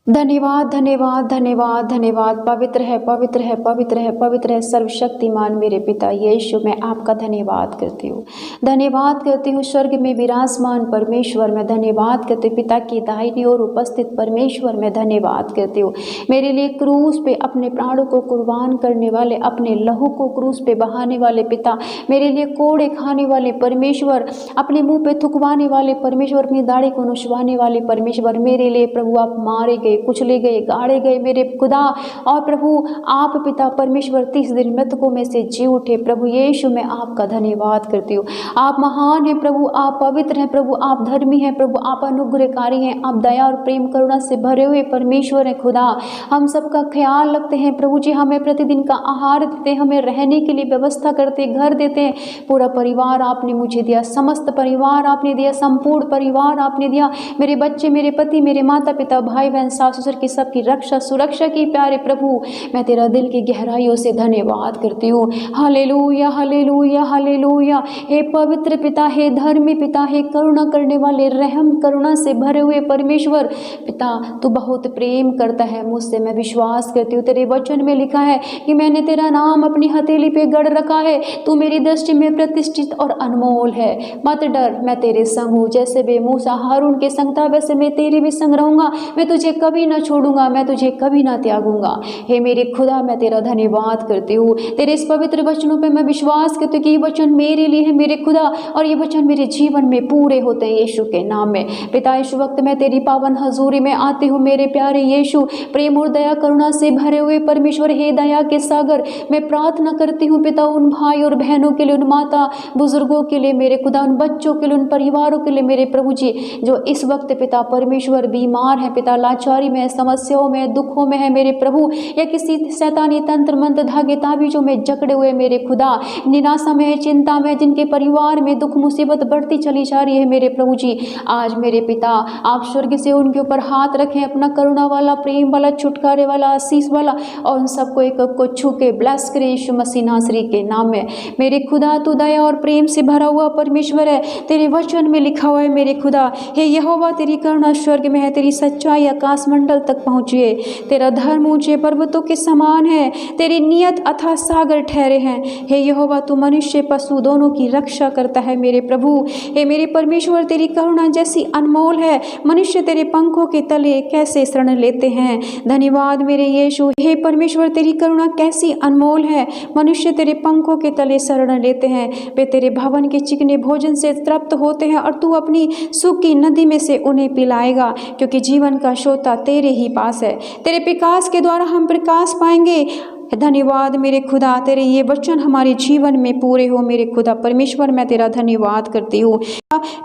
धन्यवाद धन्यवाद धन्यवाद धन्यवाद। पवित्र है पवित्र है पवित्र है पवित्र है सर्वशक्तिमान मेरे पिता यीशु, मैं आपका धन्यवाद करती हूँ। धन्यवाद करती हूँ स्वर्ग में विराजमान परमेश्वर, मैं धन्यवाद करती हूँ पिता की दाहिनी ओर उपस्थित परमेश्वर, मैं धन्यवाद करती हूँ। मेरे लिए क्रूस पे अपने प्राणों को कुर्बान करने वाले, अपने लहू को क्रूस पे बहाने वाले पिता, मेरे लिए कोड़े खाने वाले परमेश्वर, अपने मुँह पे थुकवाने वाले परमेश्वर, अपनी दाढ़ी को नुचवाने वाले परमेश्वर, मेरे लिए प्रभु आप मारे गए, कुचले गए, गाड़े गए मेरे खुदा। और प्रभु आप पिता परमेश्वर 30 दिन मृतकों में से जी उठे। प्रभु यीशु मैं आपका धन्यवाद करती हूँ। आप महान हैं प्रभु, आप पवित्र हैं प्रभु, आप धर्मी हैं प्रभु, आप अनुग्रहकारी हैं, आप दया और प्रेम करुणा से भरे हुए परमेश्वर हैं खुदा। हम सबका ख्याल रखते हैं प्रभु जी, हमें प्रतिदिन का आहार देते हैं, हमें रहने के लिए व्यवस्था करते, घर देते हैं। पूरा परिवार आपने मुझे दिया, समस्त परिवार आपने दिया, संपूर्ण परिवार आपने दिया। मेरे बच्चे, मेरे पति, मेरे माता पिता, भाई बहन, सास ससुर की सबकी रक्षा सुरक्षा की प्यारे प्रभु, मैं तेरा दिल की गहराइयों से धन्यवाद करती हूँ। Hallelujah hallelujah hallelujah. हे पवित्र पिता, हे धर्मी पिता, हे करुणा करने वाले, रहम करुणा से भरे हुए परमेश्वर पिता, तू बहुत प्रेम करता है मुझसे, मैं विश्वास करती हूँ। तेरे वचन में लिखा है कि मैंने तेरा नाम अपनी हथेली पे गढ़ रखा है, तू मेरी दृष्टि में प्रतिष्ठित और अनमोल है। मत डर, मैं तेरे संग हूँ। जैसे वे मूसा हारून के संग था, वैसे मैं तेरे भी संग रहूंगा। मैं तुझे कभी न छोड़ूंगा, मैं तुझे कभी ना त्यागूंगा। हे मेरे खुदा, मैं तेरा धन्यवाद करती हूँ। तेरे इस पवित्र वचनों पे मैं विश्वास करती हूँ कि ये वचन मेरे लिए है मेरे खुदा, और ये वचन मेरे जीवन में पूरे होते हैं यीशु के नाम में। पिता इस वक्त मैं तेरी पावन हजूरी में आती हूँ मेरे प्यारे यीशु, प्रेम और दया करुणा से भरे हुए परमेश्वर, हे दया के सागर, मैं प्रार्थना करती हूँ पिता उन भाई और बहनों के लिए, उन माता बुजुर्गों के लिए मेरे खुदा, उन बच्चों के लिए, उन परिवारों के लिए मेरे प्रभु जी, जो इस वक्त पिता परमेश्वर बीमार है पिता, लाचारी में, समस्याओं में, दुखों में है मेरे प्रभु, या किसी शैतानी तंत्र मंत्र धागे ताबीजों में जकड़े हुए मेरे खुदा, निराशा में, चिंता में, जिनके परिवार में दुख मुसीबत बढ़ती चली जा रही है मेरे प्रभु जी, आज मेरे पिता आप स्वर्ग से उनके ऊपर हाथ रखें, अपना करुणा वाला, प्रेम वाला, छुटकारे वाला, आशीष वाला, और उन सबको एक को छू के ब्लेस करे यीशु मसीह नासरी के नाम में। मेरे खुदा तू दया और प्रेम से भरा हुआ परमेश्वर है, तेरे वचन में लिखा हुआ है मेरे खुदा, हे यहोवा तेरी करुणा स्वर्ग में है, तेरी सच्चाई आकाश मंडल तक पहुँची है, तेरा धर्म ऊंचे पर्वतों के समान है, तेरी नियत अथाह सागर ठहरे हैं। हे यहोवा तू मनुष्य पशु दोनों की रक्षा करता है मेरे प्रभु। हे मेरे परमेश्वर तेरी करुणा जैसी अनमोल है, मनुष्य तेरे पंखों के तले कैसे शरण लेते हैं। धन्यवाद मेरे यीशु, हे परमेश्वर तेरी करुणा कैसी अनमोल है, मनुष्य तेरे पंखों के तले शरण लेते हैं। वे तेरे भवन के चिकने भोजन से तृप्त होते हैं, और तू अपनी सुख की नदी में से उन्हें पिलाएगा, क्योंकि जीवन का सोता तेरे ही पास है। तेरे प्रकाश के द्वारा हम प्रकाश पाएंगे। धन्यवाद मेरे खुदा, तेरे ये वचन हमारे जीवन में पूरे हो मेरे खुदा परमेश्वर, मैं तेरा धन्यवाद करती हूँ।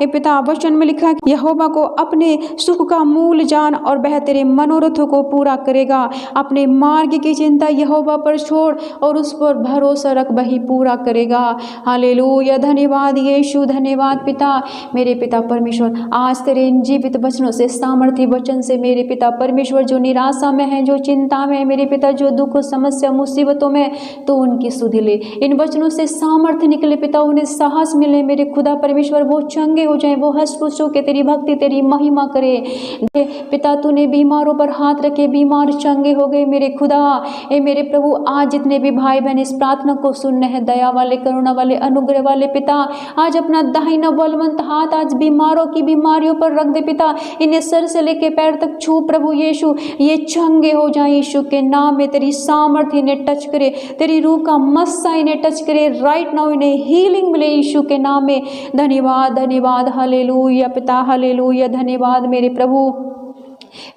पिता वचन में लिखा कि यहोवा को अपने सुख का मूल जान, और वह तेरे मनोरथों को पूरा करेगा। अपने मार्ग की चिंता यहोवा पर छोड़, और उस पर भरोसा रख, वही पूरा करेगा। हालेलुया। धन्यवाद यीशु, धन्यवाद पिता, मेरे पिता परमेश्वर, आज तेरे इन जीवित वचनों से, सामर्थ्य वचन से मेरे पिता परमेश्वर, जो निराशा में है, जो चिंता में है मेरे पिता, जो दुख समस्या मुसीबतों में, तो उनकी सुधि ले। इन वचनों से सामर्थ्य निकले पिता, उन्हें साहस मिले मेरे खुदा परमेश्वर, वो चंगे हो जाएं, वो हंस खुश होकर तेरी भक्ति तेरी महिमा करे। पिता तूने बीमारों पर हाथ रखे, बीमार चंगे हो गए मेरे खुदा। ए मेरे प्रभु, आज जितने भी भाई बहन इस प्रार्थना को सुनने हैं, दया वाले, करुणा वाले, अनुग्रह वाले पिता, आज अपना दाहिना बलवंत हाथ आज बीमारों की बीमारियों पर रख दे पिता, इन्हें सर से लेके पैर तक छू प्रभु यीशु, ये चंगे हो जाए यीशु के नाम में। तेरी सामर्थ्य इन्हें टच करे, तेरी रूह का मस्सा इन्हें टच करे राइट नाउ, इन्हें हीलिंग मिले यीशु के नाम में। धन्यवाद धन्यवाद हालेलुया पिता, हालेलुया। धन्यवाद मेरे प्रभु।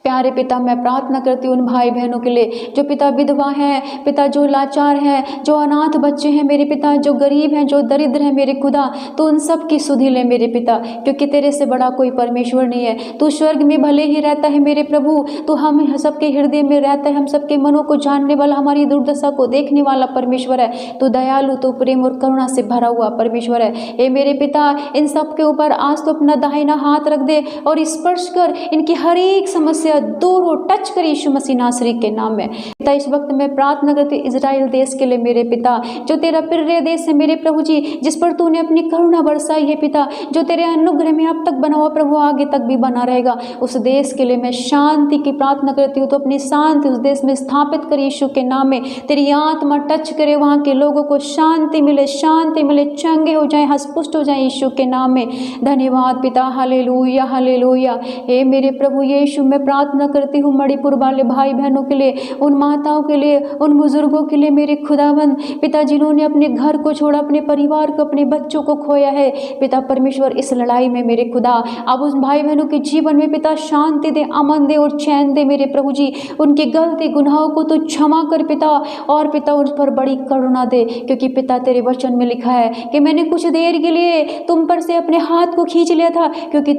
प्यारे पिता, मैं प्रार्थना करती हूँ उन भाई बहनों के लिए जो पिता विधवा हैं, पिता जो लाचार हैं, जो अनाथ बच्चे हैं मेरे पिता, जो गरीब हैं, जो दरिद्र हैं मेरे खुदा, तो उन सब की सुधि ले मेरे पिता, क्योंकि तेरे से बड़ा कोई परमेश्वर नहीं है। तू स्वर्ग में भले ही रहता है मेरे प्रभु, तो हम सबके हृदय में रहता है, हम सबके मनों को जानने वाला, हमारी दुर्दशा को देखने वाला परमेश्वर है। तो दयालु, तो प्रेम और करुणा से भरा हुआ परमेश्वर है। ए मेरे पिता, इन सब के ऊपर आज तो अपना दाहिना हाथ रख दे और स्पर्श कर, इनकी हर एक समस्या दूर हो, टच कर यीशु मसीह नासरी के नाम में। पिता इस वक्त मैं प्रार्थना करती हूँ इजराइल देश के लिए मेरे पिता, जो तेरा प्रिय देश है मेरे प्रभु जी, जिस पर तूने अपनी करुणा बरसाई है पिता, जो तेरे अनुग्रह में अब तक बना हुआ प्रभु आगे तक भी बना रहेगा, उस देश के लिए मैं शांति की प्रार्थना करती हूँ। तो अपनी शांति उस देश में स्थापित कर यीशु के नाम में। तेरी आत्मा टच करे, वहाँ के लोगों को शांति मिले, शांति मिले, चंगे हो जाए, हष्टपुष्ट हो जाए यीशु के नाम में। धन्यवाद पिता, हालेलुया हालेलुया। हे मेरे प्रभु यीशु, मैं प्रार्थना करती हूँ मणिपुर वाले भाई बहनों के लिए, उन माताओं के लिए, उन बुजुर्गों के लिए मेरे खुदावंद पिता, जिन्होंने अपने घर को छोड़ा, अपने परिवार को, अपने बच्चों को खोया है पिता परमेश्वर, इस लड़ाई में मेरे खुदा अब उस भाई बहनों के जीवन में पिता शांति दे, अमन दे और चैन दे मेरे प्रभु जी। उनकी गलती गुनाहों को तो क्षमा कर पिता, और पिता उस पर बड़ी करुणा दे, क्योंकि पिता तेरे वचन में लिखा है कि मैंने कुछ देर के लिए तुम पर से अपने हाथ को खींच लिया था, क्योंकि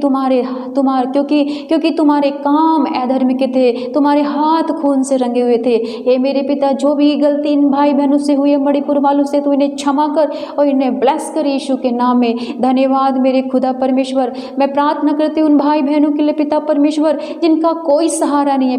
तुम्हारे काम अधर्म के थे, तुम्हारे हाथ खून से रंगे हुए थे। हे मेरे पिता, जो भी गलती इन भाई बहनों से हुई है, मणिपुर वालों से, तो इन्हें क्षमा कर और इन्हें ब्लेस कर यीशु के नाम में। धन्यवाद मेरे खुदा परमेश्वर। मैं प्रार्थना करती हूँ उन भाई बहनों के लिए पिता परमेश्वर, जिनका कोई सहारा नहीं है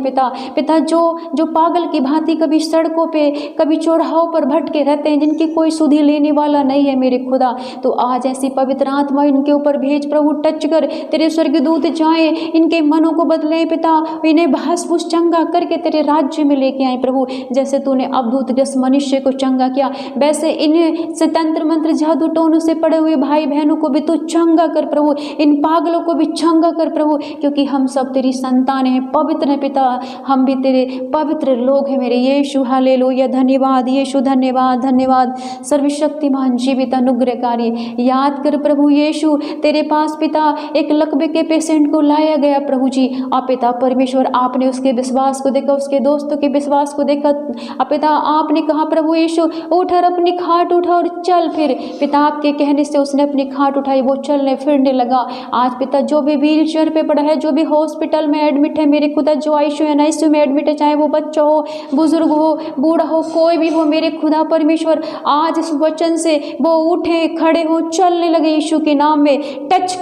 पिता, जो पागल की भांति कभी सड़कों पे, कभी चौराहों पर भटके रहते हैं, जिनकी कोई सुधि लेने वाला नहीं है मेरे खुदा। तो आज ऐसी पवित्र आत्मा इनके ऊपर भेज प्रभु, टच कर, तेरे स्वर्गदूत जाए, इनके मनों को बदले पिता, इन्हें भस्म चंगा करके तेरे राज्य में लेके आए प्रभु। जैसे तूने अद्भुत मनुष्य को चंगा किया, वैसे इन से तंत्र मंत्र जादू टोनों से पड़े हुए भाई बहनों को भी तू चंगा कर प्रभु, इन पागलों को भी चंगा कर प्रभु, क्योंकि हम सब तेरी संतान हैं, पवित्र हैं पिता, हम भी तेरे पवित्र लोग हैं मेरे यीशु। हालेलुया। धन्यवाद यीशु, धन्यवाद धन्यवाद। सर्वशक्तिमान जीवित अनुग्रहकारी, याद कर प्रभु यीशु, तेरे पास पिता एक लकवे के पेशेंट को लाया गया प्रभु जी। आप पिता परमेश्वर, आपने उसके विश्वास को देखा, उसके दोस्तों के विश्वास को देखा। अब पिता आपने कहा प्रभु यीशु, उठ और अपनी खाट उठा और चल फिर। पिता आपके कहने से उसने अपनी खाट उठाई, वो चलने फिरने लगा। आज पिता जो भी व्हील चेयर पे पड़ा है, जो भी हॉस्पिटल में एडमिट है मेरे खुदा, जो आईसीयू में एडमिट है, चाहे वो बच्चा हो, बुजुर्ग हो, बूढ़ा हो, कोई भी हो मेरे खुदा परमेश्वर, आज इस वचन से वो उठे, खड़े हो, चलने लगे यीशु के नाम में। टच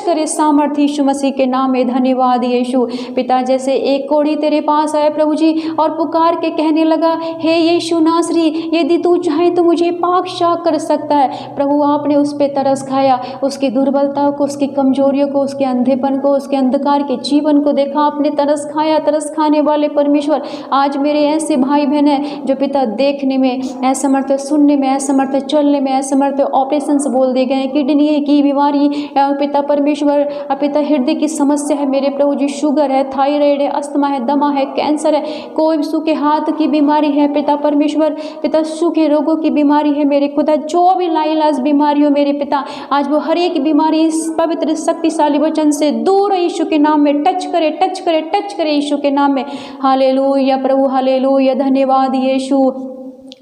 करे सामर्थ्य यीशु मसीह के नाम में। धन्यवाद यीशु। पिता जैसे एक कोढ़ी तेरे पास आया प्रभु जी और पुकार के कहने लगा, हे यीशु नासरी, यदि तू चाहे तो मुझे पाक शाक कर सकता है। प्रभु आपने उस पर तरस खाया, उसकी दुर्बलता को, उसकी कमजोरियों को, उसके अंधेपन को, उसके अंधकार के जीवन को देखा, आपने तरस खाया। तरस खाने वाले परमेश्वर, आज मेरे ऐसे भाई बहन हैं जो पिता देखने में असमर्थ है, सुनने में असमर्थ है, चलने में असमर्थ है, ऑपरेशन से बोल दिए गए हैं, किडनी की बीमारी पिता परमेश्वर, पिता हृदय की समस्या है मेरे प्रभु जी, शुगर है, थायराइड है, अस्थमा है, दमा है, कैंसर है, कोई सूखे हाथ की बीमारी है पिता परमेश्वर, पिता सूखे रोगों की बीमारी है मेरे खुदा, जो भी लाइलाज बीमारी हो मेरे पिता, आज वो हर एक बीमारी इस पवित्र शक्तिशाली वचन से दूर है यीशु के नाम में। टच करे यीशु के नाम में। हालेलुया प्रभु, हालेलुया। धन्यवाद यीशु,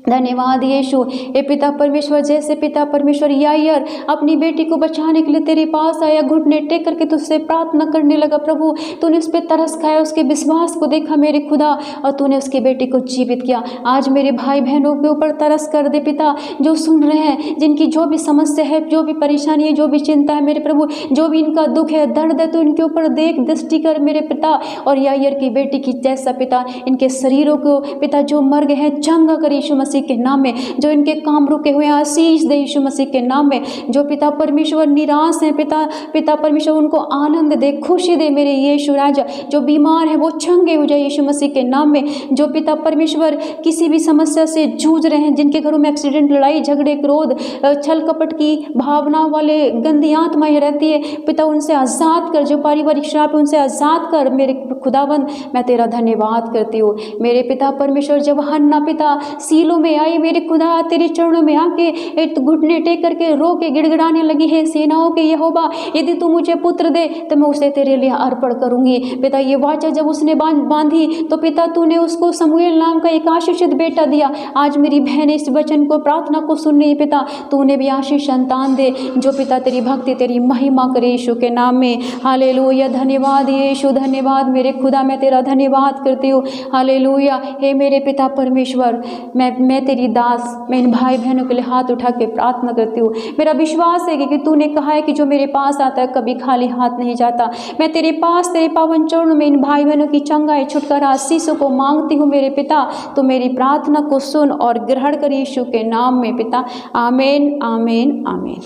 धन्यवाद यीशु। हे पिता परमेश्वर, जैसे पिता परमेश्वर यायर अपनी बेटी को बचाने के लिए तेरे पास आया, घुटने टेक करके तुझसे प्रार्थना करने लगा प्रभु, तूने उस पर तरस खाया, उसके विश्वास को देखा मेरे खुदा, और तूने उसकी बेटी को जीवित किया। आज मेरे भाई बहनों के ऊपर तरस कर दे पिता, जो सुन रहे हैं, जिनकी जो भी समस्या है, जो भी परेशानी है, जो भी चिंता है मेरे प्रभु, जो भी इनका दुख है, दर्द है, तो इनके ऊपर देख, दृष्टि कर मेरे पिता, और यायर की बेटी की जैसा पिता इनके शरीरों को पिता जो मर गए हैं चंगा कर यीशु मसीह के नाम में, जो इनके काम रुके हुए आशीष दे यीशु मसीह के नाम में, जो पिता परमेश्वर निराश हैं पिता परमेश्वर उनको आनंद दे, खुशी दे मेरे यीशु राजा, जो बीमार है वो चंगे हो जाए यीशु मसीह के नाम में, जो पिता परमेश्वर किसी भी समस्या से जूझ रहे हैं, जिनके घरों में एक्सीडेंट, लड़ाई झगड़े, क्रोध, छल कपट की भावनाओं वाले गंदी आत्माएं रहती है पिता, उनसे आज़ाद कर, जो पारिवारिक श्राप है उनसे आज़ाद कर मेरे खुदाबंद। मैं तेरा धन्यवाद करती हूँ मेरे पिता परमेश्वर। जब हन्ना पिता सीलों में आई मेरे खुदा, तेरे चरणों में आके एक घुटने टेक करके रो के गिड़गिड़ाने लगी है, सेनाओं के यहोवा यदि तू मुझे पुत्र दे तो मैं उसे तेरे लिए अर्पण करूंगी। पिता ये वाचा जब उसने बांधी तो पिता तूने उसको समूएल नाम का एक आशीषित बेटा दिया। आज मेरी बहन इस वचन को, प्रार्थना को सुन रही पिता, तूने भी आशीष संतान दे, जो पिता तेरी भक्ति, तेरी महिमा करे यीशु के नाम में। हालेलुया। धन्यवाद यीशु, धन्यवाद मेरे खुदा, मैं तेरा धन्यवाद करती हूँ। हालेलुया। हे मेरे पिता परमेश्वर, मैं मैं तेरी दास, मैं इन भाई बहनों के लिए हाथ उठा के प्रार्थना करती हूँ। मेरा विश्वास है कि तूने कहा है कि जो मेरे पास आता है कभी खाली हाथ नहीं जाता। मैं तेरे पास तेरे पावन चरणों में इन भाई बहनों की चंगाई, छुटकारा, आशीषों को मांगती हूँ मेरे पिता। तो मेरी प्रार्थना को सुन और ग्रहण कर यीशु के नाम में पिता। आमीन, आमीन, आमीन।